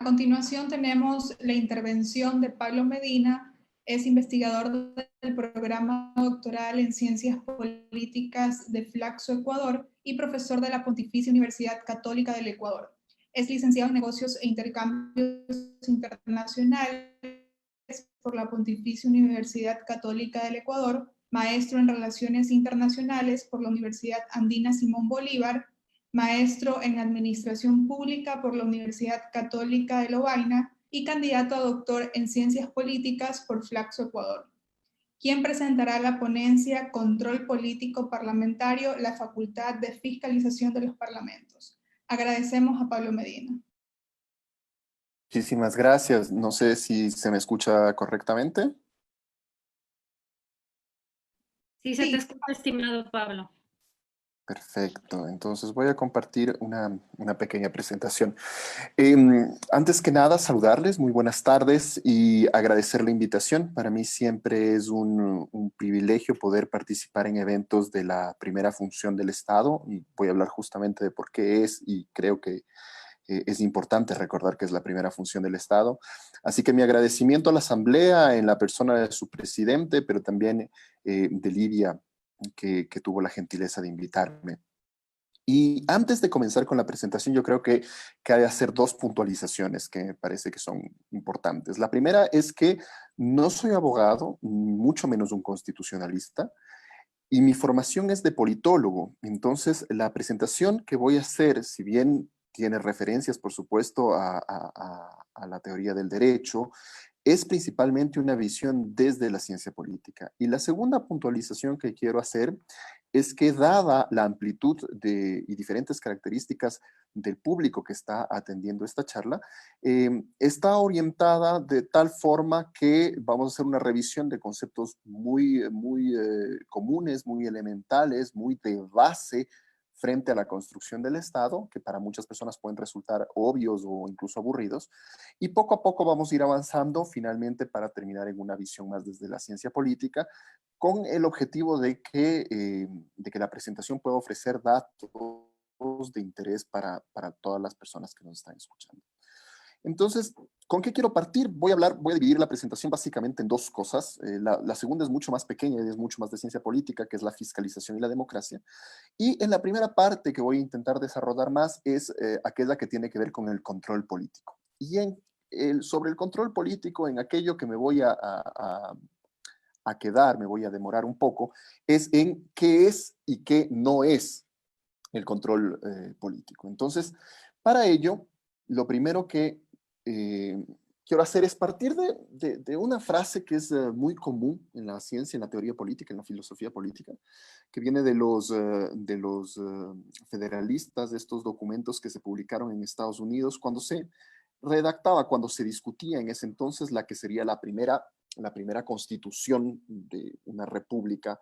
A continuación tenemos la intervención de Pablo Medina, es investigador del programa doctoral en Ciencias Políticas de Flaxo, Ecuador, y profesor de la Pontificia Universidad Católica del Ecuador. Es licenciado en Negocios e Intercambios Internacionales por la Pontificia Universidad Católica del Ecuador, maestro en Relaciones Internacionales por la Universidad Andina Simón Bolívar, maestro en Administración Pública por la Universidad Católica de Lovaina y candidato a doctor en Ciencias Políticas por Flaxo, Ecuador. ¿Quién presentará la ponencia Control Político Parlamentario, la Facultad de Fiscalización de los Parlamentos? Agradecemos a Pablo Medina. Muchísimas gracias. No sé si se me escucha correctamente. Sí, se te escucha, estimado Pablo. Perfecto. Entonces voy a compartir una pequeña presentación. Antes que nada, saludarles, muy buenas tardes y agradecer la invitación. Para mí siempre es un privilegio poder participar en eventos de la primera función del Estado y voy a hablar justamente de por qué es y creo que es importante recordar que es la primera función del Estado. Así que mi agradecimiento a la Asamblea en la persona de su presidente, pero también de Lidia, que tuvo la gentileza de invitarme. Y antes de comenzar con la presentación, yo creo que hay que hacer dos puntualizaciones que me parece que son importantes. La primera es que no soy abogado, ni mucho menos un constitucionalista, y mi formación es de politólogo. Entonces, la presentación que voy a hacer, si bien tiene referencias, por supuesto, a la teoría del derecho, es principalmente una visión desde la ciencia política. Y la segunda puntualización que quiero hacer es que dada la amplitud y diferentes características del público que está atendiendo esta charla, está orientada de tal forma que vamos a hacer una revisión de conceptos muy comunes, muy elementales, muy de base frente a la construcción del Estado, que para muchas personas pueden resultar obvios o incluso aburridos, y poco a poco vamos a ir avanzando finalmente para terminar en una visión más desde la ciencia política, con el objetivo de que la presentación pueda ofrecer datos de interés para todas las personas que nos están escuchando. Entonces, ¿con qué quiero partir? Voy a dividir la presentación básicamente en dos cosas. La segunda es mucho más pequeña y es mucho más de ciencia política, que es la fiscalización y la democracia. Y en la primera parte que voy a intentar desarrollar más es aquella que tiene que ver con el control político. Y sobre el control político, en aquello que me voy a quedar, me voy a demorar un poco, es en qué es y qué no es el control político. Entonces, para ello, lo primero que quiero hacer es partir de una frase que es muy común en la ciencia, en la teoría política, en la filosofía política, que viene de los federalistas, de estos documentos que se publicaron en Estados Unidos, cuando se redactaba, cuando se discutía en ese entonces la que sería la primera constitución de una república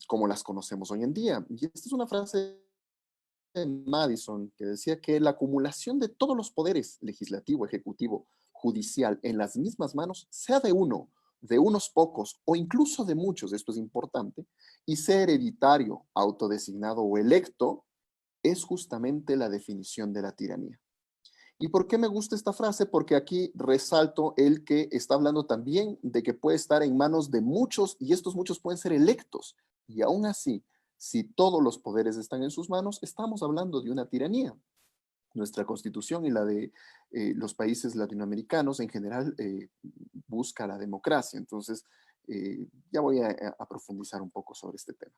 como las conocemos hoy en día. Y esta es una frase de Madison que decía que la acumulación de todos los poderes, legislativo, ejecutivo, judicial, en las mismas manos, sea de uno, de unos pocos o incluso de muchos, esto es importante, y sea hereditario, autodesignado o electo, es justamente la definición de la tiranía. ¿Y por qué me gusta esta frase? Porque aquí resalto el que está hablando también de que puede estar en manos de muchos y estos muchos pueden ser electos. Y aún así, si todos los poderes están en sus manos, estamos hablando de una tiranía. Nuestra constitución y la de los países latinoamericanos en general busca la democracia. Entonces, ya voy a profundizar un poco sobre este tema.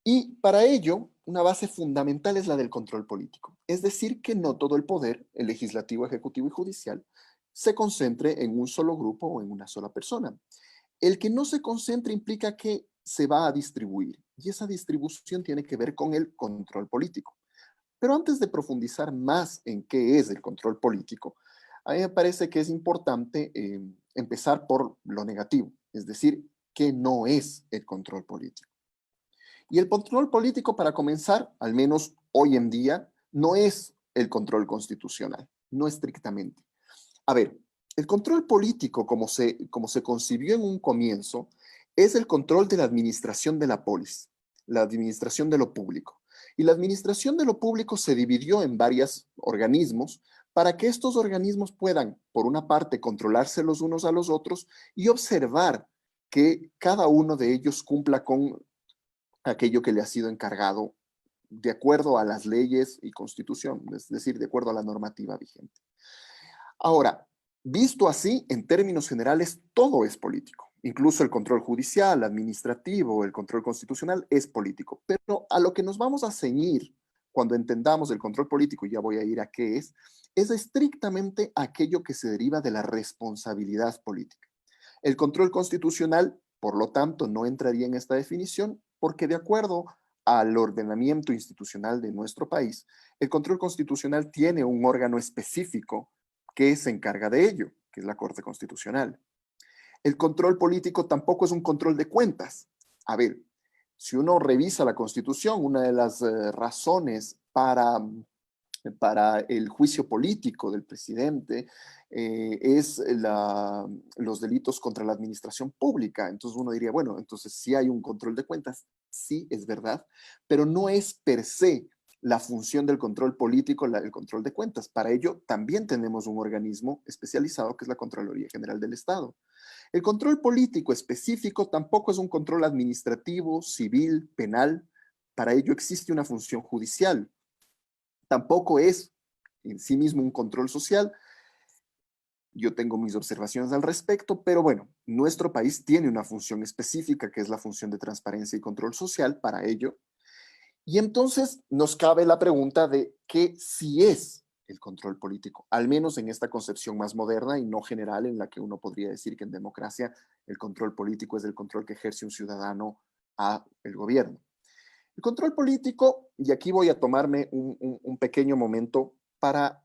Y para ello, una base fundamental es la del control político. Es decir, que no todo el poder, el legislativo, ejecutivo y judicial, se concentre en un solo grupo o en una sola persona. El que no se concentre implica que se va a distribuir, y esa distribución tiene que ver con el control político. Pero antes de profundizar más en qué es el control político, a mí me parece que es importante empezar por lo negativo, es decir, qué no es el control político. Y el control político, para comenzar, al menos hoy en día, no es el control constitucional, no estrictamente. A ver, el control político, como se concibió en un comienzo, es el control de la administración de la polis, la administración de lo público. Y la administración de lo público se dividió en varios organismos para que estos organismos puedan, por una parte, controlarse los unos a los otros y observar que cada uno de ellos cumpla con aquello que le ha sido encargado de acuerdo a las leyes y constitución, es decir, de acuerdo a la normativa vigente. Ahora, visto así, en términos generales, todo es político. Incluso el control judicial, administrativo, el control constitucional es político. Pero a lo que nos vamos a ceñir cuando entendamos el control político, y ya voy a ir a qué es estrictamente aquello que se deriva de la responsabilidad política. El control constitucional, por lo tanto, no entraría en esta definición porque de acuerdo al ordenamiento institucional de nuestro país, el control constitucional tiene un órgano específico que se encarga de ello, que es la Corte Constitucional. El control político tampoco es un control de cuentas. A ver, si uno revisa la Constitución, una de las razones para el juicio político del presidente es los delitos contra la administración pública. Entonces uno diría, bueno, entonces sí hay un control de cuentas, sí es verdad, pero no es per se la función del control político, el control de cuentas. Para ello también tenemos un organismo especializado que es la Contraloría General del Estado. El control político específico tampoco es un control administrativo, civil, penal. Para ello existe una función judicial. Tampoco es en sí mismo un control social. Yo tengo mis observaciones al respecto, pero bueno, nuestro país tiene una función específica que es la función de transparencia y control social para ello. Y entonces nos cabe la pregunta de qué sí es el control político, al menos en esta concepción más moderna y no general en la que uno podría decir que en democracia el control político es el control que ejerce un ciudadano a el gobierno. El control político, y aquí voy a tomarme un pequeño momento para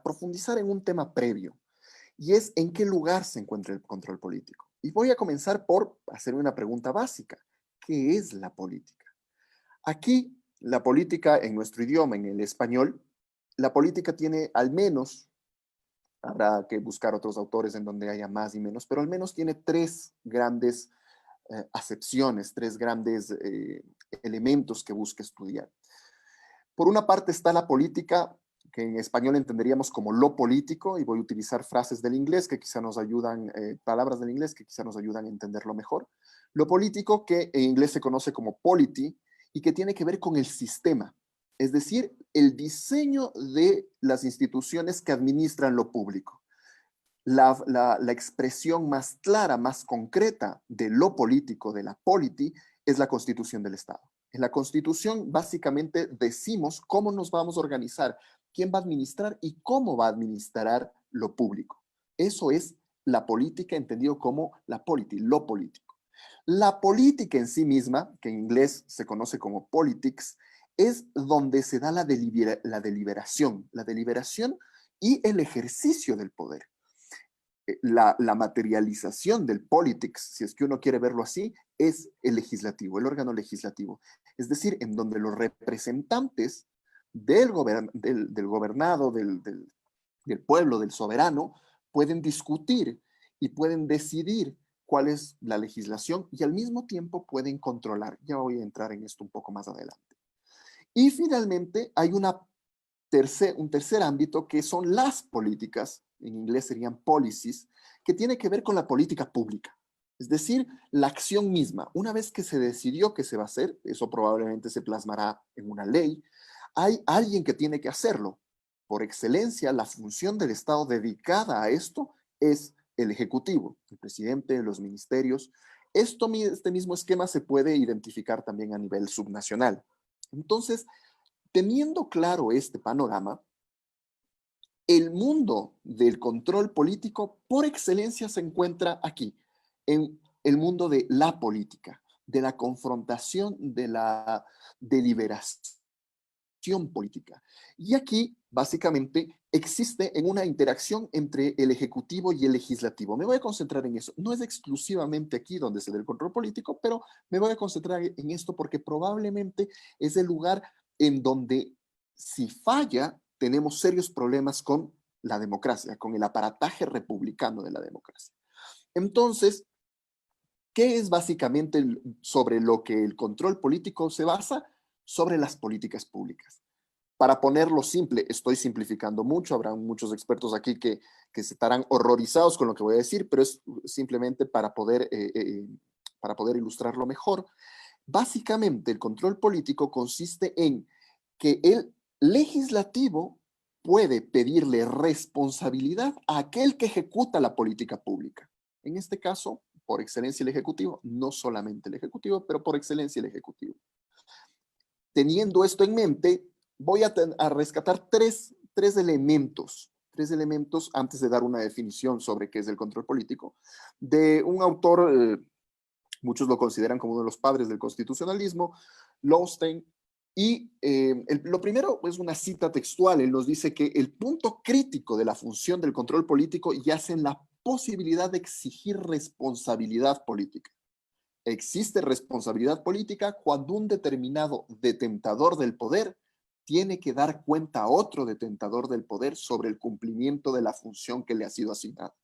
profundizar en un tema previo, y es en qué lugar se encuentra el control político. Y voy a comenzar por hacer una pregunta básica. ¿Qué es la política? Aquí, la política en nuestro idioma, en el español, la política tiene al menos, habrá que buscar otros autores en donde haya más y menos, pero al menos tiene tres grandes acepciones, tres grandes elementos que busca estudiar. Por una parte está la política, que en español entenderíamos como lo político, y voy a utilizar frases del inglés que quizá nos ayudan, palabras del inglés que quizá nos ayudan a entenderlo mejor. Lo político, que en inglés se conoce como polity, y que tiene que ver con el sistema, es decir, el diseño de las instituciones que administran lo público. La expresión más clara, más concreta de lo político, de la polity, es la Constitución del Estado. En la Constitución básicamente decimos cómo nos vamos a organizar, quién va a administrar y cómo va a administrar lo público. Eso es la política entendido como la polity, lo político. La política en sí misma, que en inglés se conoce como politics, es donde se da la deliberación y el ejercicio del poder. La materialización del politics, si es que uno quiere verlo así, es el legislativo, el órgano legislativo. Es decir, en donde los representantes del gobernado, del pueblo, del soberano, pueden discutir y pueden decidir cuál es la legislación y al mismo tiempo pueden controlar. Ya voy a entrar en esto un poco más adelante. Y finalmente hay un tercer ámbito que son las políticas, en inglés serían policies, que tiene que ver con la política pública. Es decir, la acción misma. Una vez que se decidió que se va a hacer, eso probablemente se plasmará en una ley, hay alguien que tiene que hacerlo. Por excelencia, la función del Estado dedicada a esto es el Ejecutivo, el presidente, los ministerios. Este mismo esquema se puede identificar también a nivel subnacional. Entonces, teniendo claro este panorama, el mundo del control político por excelencia se encuentra aquí, en el mundo de la política, de la confrontación, de la deliberación política. Y aquí, básicamente, existe en una interacción entre el ejecutivo y el legislativo. Me voy a concentrar en eso. No es exclusivamente aquí donde se da el control político, pero me voy a concentrar en esto porque probablemente es el lugar en donde, si falla, tenemos serios problemas con la democracia, con el aparataje republicano de la democracia. Entonces, ¿qué es básicamente sobre lo que el control político se basa? Sobre las políticas públicas. Para ponerlo simple, estoy simplificando mucho, habrá muchos expertos aquí que se estarán horrorizados con lo que voy a decir, pero es simplemente para poder ilustrarlo mejor. Básicamente, el control político consiste en que el legislativo puede pedirle responsabilidad a aquel que ejecuta la política pública. En este caso, por excelencia el Ejecutivo, no solamente el Ejecutivo, pero por excelencia el Ejecutivo. Teniendo esto en mente, voy a rescatar tres elementos antes de dar una definición sobre qué es el control político, de un autor, muchos lo consideran como uno de los padres del constitucionalismo, Lowenstein, y lo primero es una cita textual. Él nos dice que el punto crítico de la función del control político yace en la posibilidad de exigir responsabilidad política. Existe responsabilidad política cuando un determinado detentador del poder tiene que dar cuenta a otro detentador del poder sobre el cumplimiento de la función que le ha sido asignada.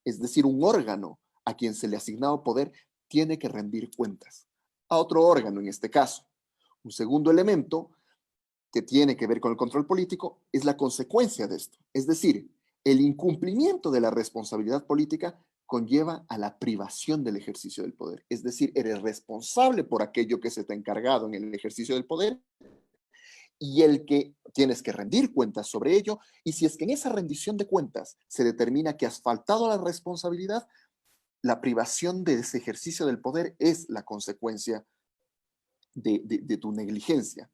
Es decir, un órgano a quien se le ha asignado poder tiene que rendir cuentas a otro órgano en este caso. Un segundo elemento que tiene que ver con el control político es la consecuencia de esto. Es decir, el incumplimiento de la responsabilidad política conlleva a la privación del ejercicio del poder. Es decir, eres responsable por aquello que se te ha encargado en el ejercicio del poder y el que tienes que rendir cuentas sobre ello. Y si es que en esa rendición de cuentas se determina que has faltado a la responsabilidad, la privación de ese ejercicio del poder es la consecuencia de tu negligencia.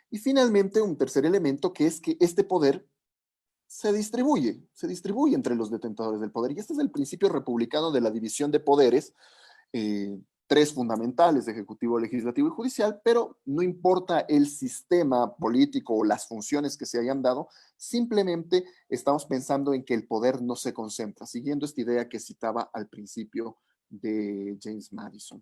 Y finalmente, un tercer elemento que es que este poder se distribuye entre los detentadores del poder. Y este es el principio republicano de la división de poderes, tres fundamentales, ejecutivo, legislativo y judicial, pero no importa el sistema político o las funciones que se hayan dado, simplemente estamos pensando en que el poder no se concentra, siguiendo esta idea que citaba al principio de James Madison.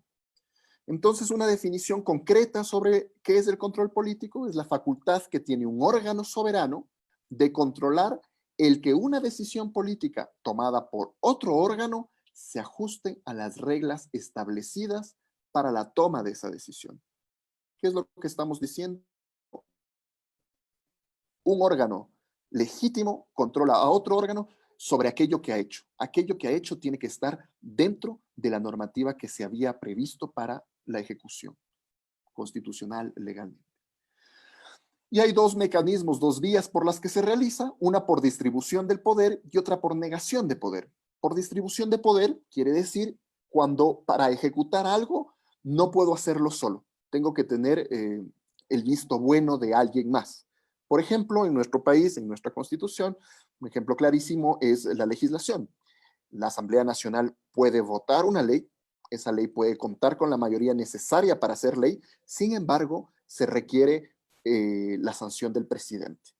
Entonces, una definición concreta sobre qué es el control político es la facultad que tiene un órgano soberano de controlar el que una decisión política tomada por otro órgano se ajuste a las reglas establecidas para la toma de esa decisión. ¿Qué es lo que estamos diciendo? Un órgano legítimo controla a otro órgano sobre aquello que ha hecho. Aquello que ha hecho tiene que estar dentro de la normativa que se había previsto para la ejecución constitucional legalmente. Y hay dos mecanismos, dos vías por las que se realiza, una por distribución del poder y otra por negación de poder. Por distribución de poder quiere decir cuando para ejecutar algo no puedo hacerlo solo, tengo que tener el visto bueno de alguien más. Por ejemplo, en nuestro país, en nuestra Constitución, un ejemplo clarísimo es la legislación. La Asamblea Nacional puede votar una ley, esa ley puede contar con la mayoría necesaria para ser ley, sin embargo, se requiere la sanción del presidente.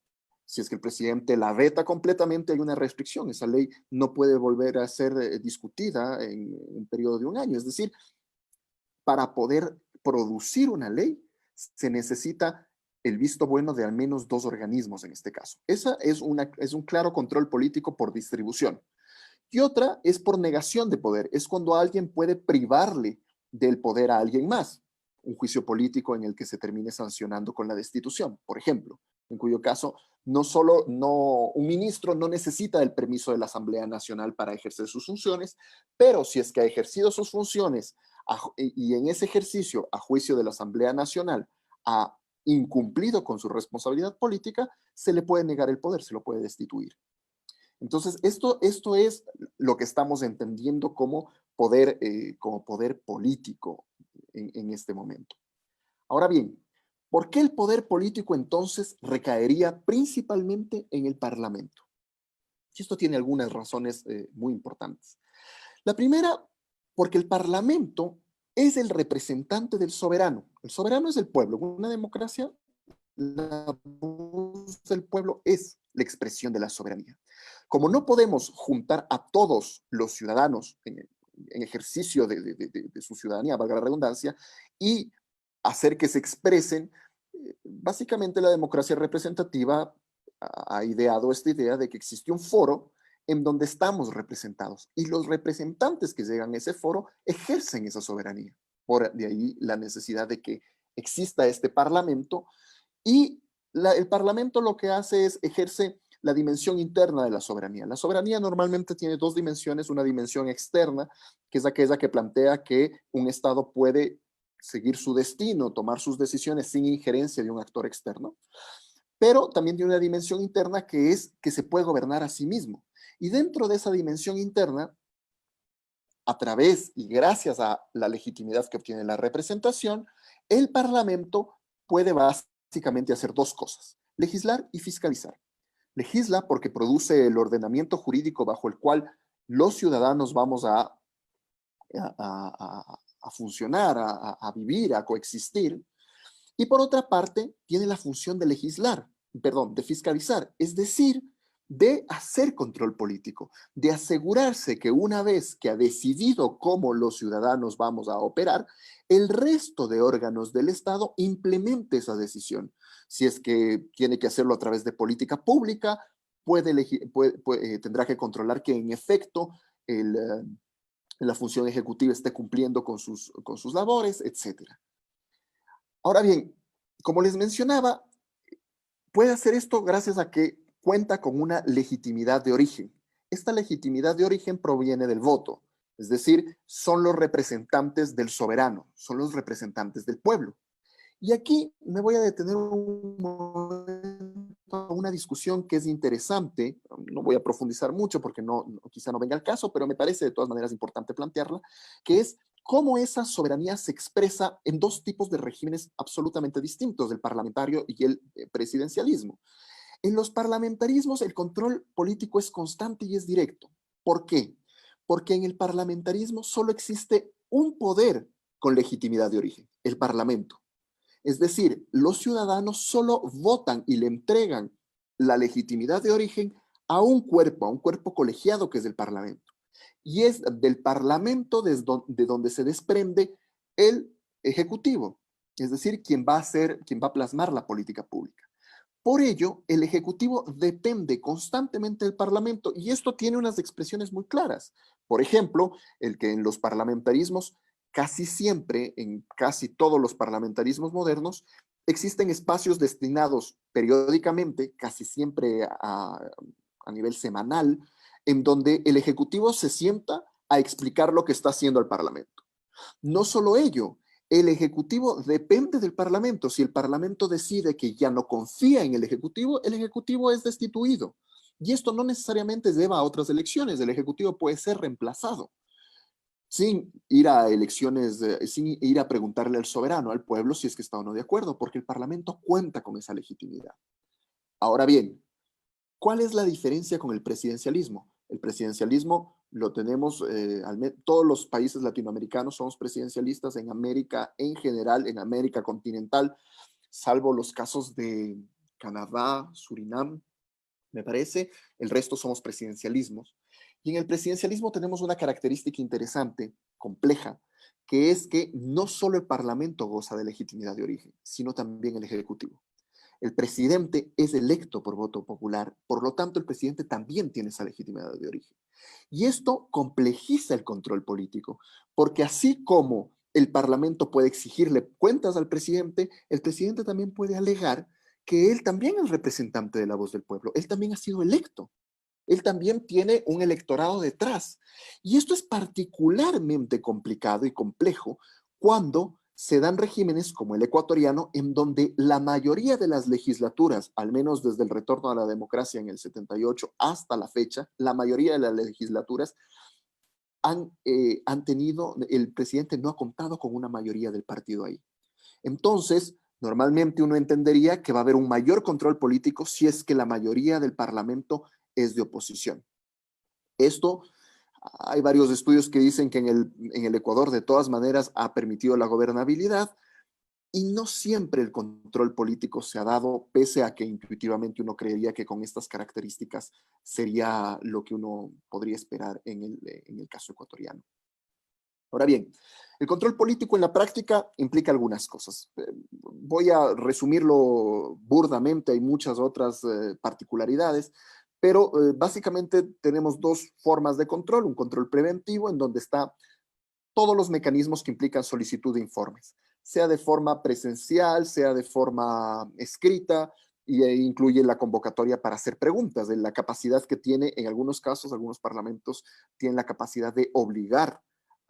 Si es que el presidente la veta completamente, hay una restricción. Esa ley no puede volver a ser discutida en un periodo de un año. Es decir, para poder producir una ley, se necesita el visto bueno de al menos dos organismos en este caso. Esa es un claro control político por distribución. Y otra es por negación de poder. Es cuando alguien puede privarle del poder a alguien más. Un juicio político en el que se termine sancionando con la destitución, por ejemplo, en cuyo caso un ministro no necesita el permiso de la Asamblea Nacional para ejercer sus funciones, pero si es que ha ejercido sus funciones y en ese ejercicio, a juicio de la Asamblea Nacional, ha incumplido con su responsabilidad política, se le puede negar el poder, se lo puede destituir. Entonces, esto es lo que estamos entendiendo como poder político en este momento. Ahora bien, ¿por qué el poder político entonces recaería principalmente en el Parlamento? Y esto tiene algunas razones muy importantes. La primera, porque el Parlamento es el representante del soberano. El soberano es el pueblo. En una democracia, la voz del pueblo es la expresión de la soberanía. Como no podemos juntar a todos los ciudadanos en ejercicio de su ciudadanía, valga la redundancia, y hacer que se expresen, básicamente la democracia representativa ha ideado esta idea de que existe un foro en donde estamos representados y los representantes que llegan a ese foro ejercen esa soberanía. De ahí la necesidad de que exista este parlamento y el Parlamento lo que hace es ejerce la dimensión interna de la soberanía. La soberanía normalmente tiene dos dimensiones, una dimensión externa, que es aquella que plantea que un Estado puede seguir su destino, tomar sus decisiones sin injerencia de un actor externo, pero también tiene una dimensión interna que es que se puede gobernar a sí mismo. Y dentro de esa dimensión interna, a través y gracias a la legitimidad que obtiene la representación, el Parlamento puede básicamente hacer dos cosas: legislar y fiscalizar. Legisla porque produce el ordenamiento jurídico bajo el cual los ciudadanos vamos a funcionar, a vivir, a coexistir. Y por otra parte, tiene la función de legislar, perdón, de fiscalizar, es decir, de hacer control político, de asegurarse que una vez que ha decidido cómo los ciudadanos vamos a operar, el resto de órganos del Estado implemente esa decisión. Si es que tiene que hacerlo a través de política pública, tendrá que controlar que en efecto la función ejecutiva esté cumpliendo con sus labores, etc. Ahora bien, como les mencionaba, puede hacer esto gracias a que cuenta con una legitimidad de origen. Esta legitimidad de origen proviene del voto, es decir, son los representantes del soberano, son los representantes del pueblo. Y aquí me voy a detener un momento a una discusión que es interesante, no voy a profundizar mucho porque quizá no venga al caso, pero me parece de todas maneras importante plantearla, que es cómo esa soberanía se expresa en dos tipos de regímenes absolutamente distintos, el parlamentario y el presidencialismo. En los parlamentarismos el control político es constante y es directo. ¿Por qué? Porque en el parlamentarismo solo existe un poder con legitimidad de origen, el parlamento. Es decir, los ciudadanos solo votan y le entregan la legitimidad de origen a un cuerpo colegiado que es el Parlamento. Y es del Parlamento de donde se desprende el Ejecutivo, es decir, quien va a plasmar la política pública. Por ello, el Ejecutivo depende constantemente del Parlamento y esto tiene unas expresiones muy claras. Por ejemplo, el que en los parlamentarismos, casi siempre, en casi todos los parlamentarismos modernos, existen espacios destinados periódicamente, casi siempre a nivel semanal, en donde el Ejecutivo se sienta a explicar lo que está haciendo el Parlamento. No solo ello, el Ejecutivo depende del Parlamento. Si el Parlamento decide que ya no confía en el Ejecutivo es destituido. Y esto no necesariamente lleva a otras elecciones. El Ejecutivo puede ser reemplazado sin ir a elecciones, sin ir a preguntarle al soberano, al pueblo, si es que está o no de acuerdo, porque el Parlamento cuenta con esa legitimidad. Ahora bien, ¿cuál es la diferencia con el presidencialismo? El presidencialismo lo tenemos, todos los países latinoamericanos somos presidencialistas en América en general, en América continental, salvo los casos de Canadá, Surinam, me parece, el resto somos presidencialismos. Y en el presidencialismo tenemos una característica interesante, compleja, que es que no solo el Parlamento goza de legitimidad de origen, sino también el Ejecutivo. El presidente es electo por voto popular, por lo tanto el presidente también tiene esa legitimidad de origen. Y esto complejiza el control político, porque así como el Parlamento puede exigirle cuentas al presidente, el presidente también puede alegar que él también es representante de la voz del pueblo, él también ha sido electo, él también tiene un electorado detrás. Y esto es particularmente complicado y complejo cuando se dan regímenes como el ecuatoriano, en donde la mayoría de las legislaturas, al menos desde el retorno a la democracia en el 78 hasta la fecha, la mayoría de las legislaturas han tenido, el presidente no ha contado con una mayoría del partido ahí. Entonces, normalmente uno entendería que va a haber un mayor control político si es que la mayoría del Parlamento es de oposición. Esto, hay varios estudios que dicen que en el Ecuador de todas maneras ha permitido la gobernabilidad y no siempre el control político se ha dado, pese a que intuitivamente uno creería que con estas características sería lo que uno podría esperar en el caso ecuatoriano. Ahora bien, el control político en la práctica implica algunas cosas. Voy a resumirlo burdamente, hay muchas otras particularidades, pero básicamente tenemos dos formas de control: un control preventivo, en donde está todos los mecanismos que implican solicitud de informes, sea de forma presencial, sea de forma escrita, y incluye la convocatoria para hacer preguntas, de la capacidad que tiene, en algunos casos, algunos parlamentos tienen la capacidad de obligar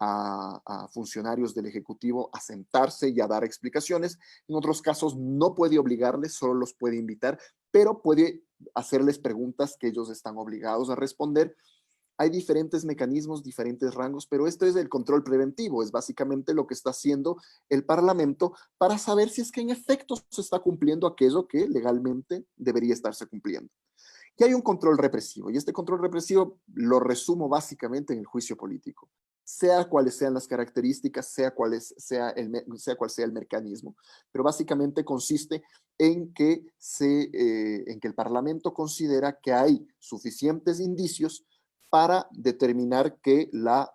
a funcionarios del Ejecutivo a sentarse y a dar explicaciones. En otros casos no puede obligarles, solo los puede invitar, pero puede hacerles preguntas que ellos están obligados a responder. Hay diferentes mecanismos, diferentes rangos, pero esto es el control preventivo, es básicamente lo que está haciendo el Parlamento para saber si es que en efecto se está cumpliendo aquello que legalmente debería estarse cumpliendo. Y hay un control represivo, y este control represivo lo resumo básicamente en el juicio político, sea cuales sean las características, sea cual sea el mecanismo, pero básicamente consiste en que el Parlamento considera que hay suficientes indicios para determinar que la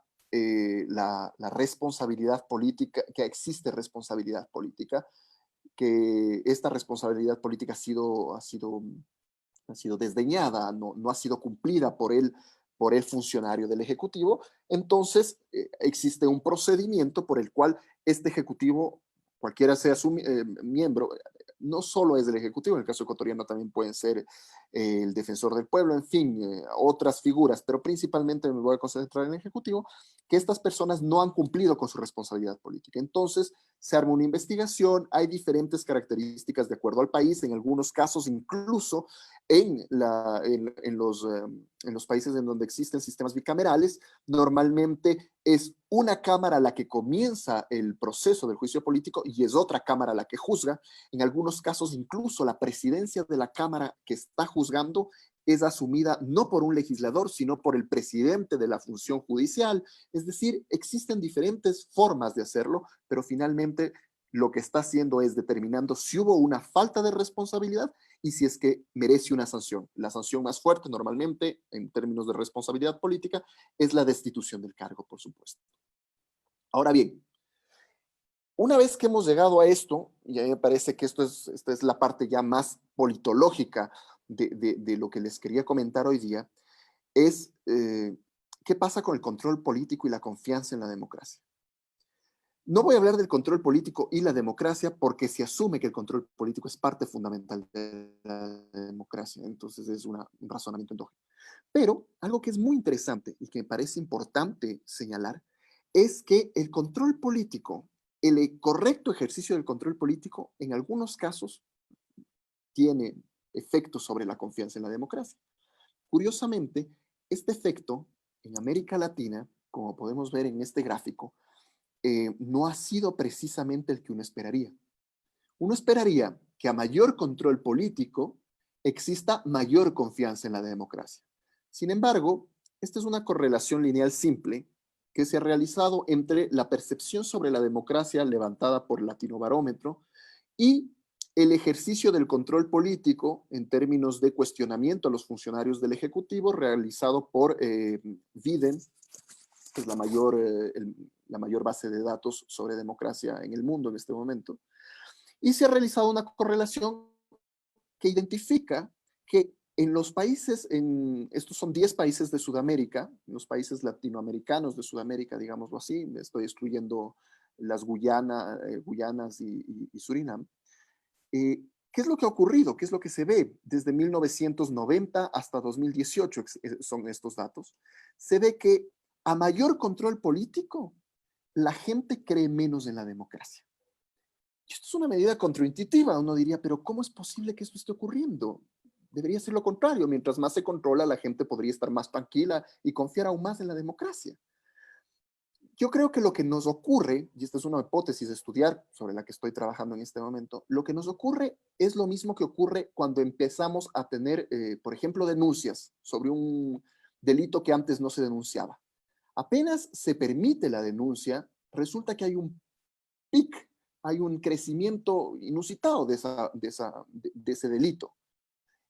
responsabilidad política, que existe responsabilidad política, que esta responsabilidad política ha sido desdeñada, no ha sido cumplida por el funcionario del Ejecutivo. Entonces existe un procedimiento por el cual este Ejecutivo, cualquiera sea su miembro, no solo es del Ejecutivo, en el caso ecuatoriano también pueden ser el defensor del pueblo, en fin, otras figuras, pero principalmente me voy a concentrar en el Ejecutivo, que estas personas no han cumplido con su responsabilidad política. Entonces se arma una investigación, hay diferentes características de acuerdo al país, en algunos casos incluso en los países en donde existen sistemas bicamerales, normalmente es una cámara la que comienza el proceso del juicio político y es otra cámara la que juzga. En algunos casos incluso la presidencia de la cámara que está juzgando es asumida no por un legislador, sino por el presidente de la función judicial. Es decir, existen diferentes formas de hacerlo, pero finalmente lo que está haciendo es determinando si hubo una falta de responsabilidad y si es que merece una sanción. La sanción más fuerte normalmente, en términos de responsabilidad política, es la destitución del cargo, por supuesto. Ahora bien, una vez que hemos llegado a esto, y a mí me parece que esta es la parte ya más politológica de lo que les quería comentar hoy día, es qué pasa con el control político y la confianza en la democracia. No voy a hablar del control político y la democracia porque se asume que el control político es parte fundamental de la democracia, entonces es un razonamiento endógeno. Pero algo que es muy interesante y que me parece importante señalar es que el control político, el correcto ejercicio del control político, en algunos casos tiene efectos sobre la confianza en la democracia. Curiosamente, este efecto en América Latina, como podemos ver en este gráfico, no ha sido precisamente el que uno esperaría. Uno esperaría que a mayor control político exista mayor confianza en la democracia. Sin embargo, esta es una correlación lineal simple que se ha realizado entre la percepción sobre la democracia levantada por Latinobarómetro y el ejercicio del control político en términos de cuestionamiento a los funcionarios del Ejecutivo realizado por Viden, que es la mayor base de datos sobre democracia en el mundo en este momento. Y se ha realizado una correlación que identifica que en los países, estos son 10 países de Sudamérica, en los países latinoamericanos de Sudamérica, digámoslo así, estoy excluyendo las Guyanas y Surinam. ¿Qué es lo que ha ocurrido? ¿Qué es lo que se ve? Desde 1990 hasta 2018 son estos datos. Se ve que a mayor control político, la gente cree menos en la democracia. Y esto es una medida contraintuitiva. Uno diría, pero ¿cómo es posible que esto esté ocurriendo? Debería ser lo contrario. Mientras más se controla, la gente podría estar más tranquila y confiar aún más en la democracia. Yo creo que lo que nos ocurre, y esta es una hipótesis de estudiar sobre la que estoy trabajando en este momento, lo que nos ocurre es lo mismo que ocurre cuando empezamos a tener, por ejemplo, denuncias sobre un delito que antes no se denunciaba. Apenas se permite la denuncia, resulta que hay un pic, hay un crecimiento inusitado de ese delito.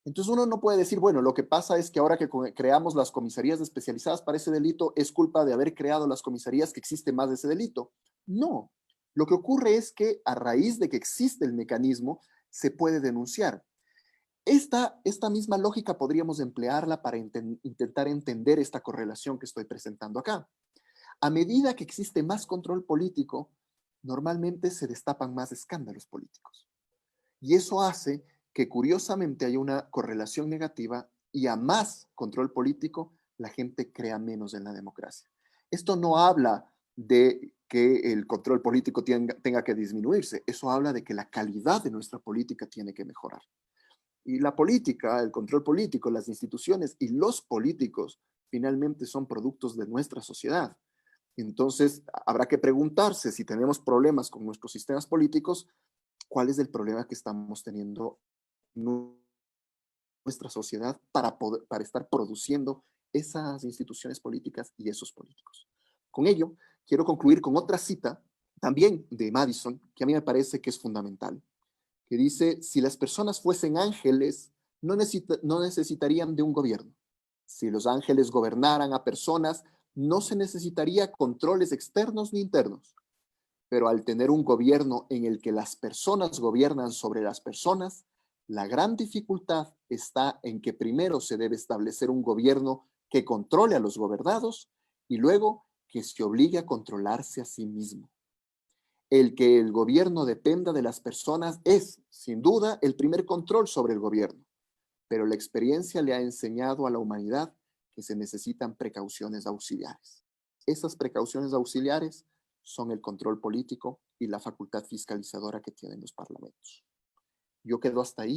Entonces uno no puede decir, bueno, lo que pasa es que ahora que creamos las comisarías especializadas para ese delito, es culpa de haber creado las comisarías que existe más de ese delito. No, lo que ocurre es que a raíz de que existe el mecanismo, se puede denunciar. Esta misma lógica podríamos emplearla para intentar entender esta correlación que estoy presentando acá. A medida que existe más control político, normalmente se destapan más escándalos políticos. Y eso hace que curiosamente hay una correlación negativa y a más control político, la gente crea menos en la democracia. Esto no habla de que el control político tenga que disminuirse, eso habla de que la calidad de nuestra política tiene que mejorar. Y la política, el control político, las instituciones y los políticos finalmente son productos de nuestra sociedad. Entonces, habrá que preguntarse si tenemos problemas con nuestros sistemas políticos, ¿cuál es el problema que estamos teniendo en nuestra sociedad para estar produciendo esas instituciones políticas y esos políticos? Con ello, quiero concluir con otra cita, también de Madison, que a mí me parece que es fundamental, que dice, si las personas fuesen ángeles, no necesitarían de un gobierno. Si los ángeles gobernaran a personas, no se necesitaría controles externos ni internos. Pero al tener un gobierno en el que las personas gobiernan sobre las personas, la gran dificultad está en que primero se debe establecer un gobierno que controle a los gobernados y luego que se obligue a controlarse a sí mismo. El que el gobierno dependa de las personas es, sin duda, el primer control sobre el gobierno, pero la experiencia le ha enseñado a la humanidad que se necesitan precauciones auxiliares. Esas precauciones auxiliares son el control político y la facultad fiscalizadora que tienen los parlamentos. Yo quedo hasta ahí.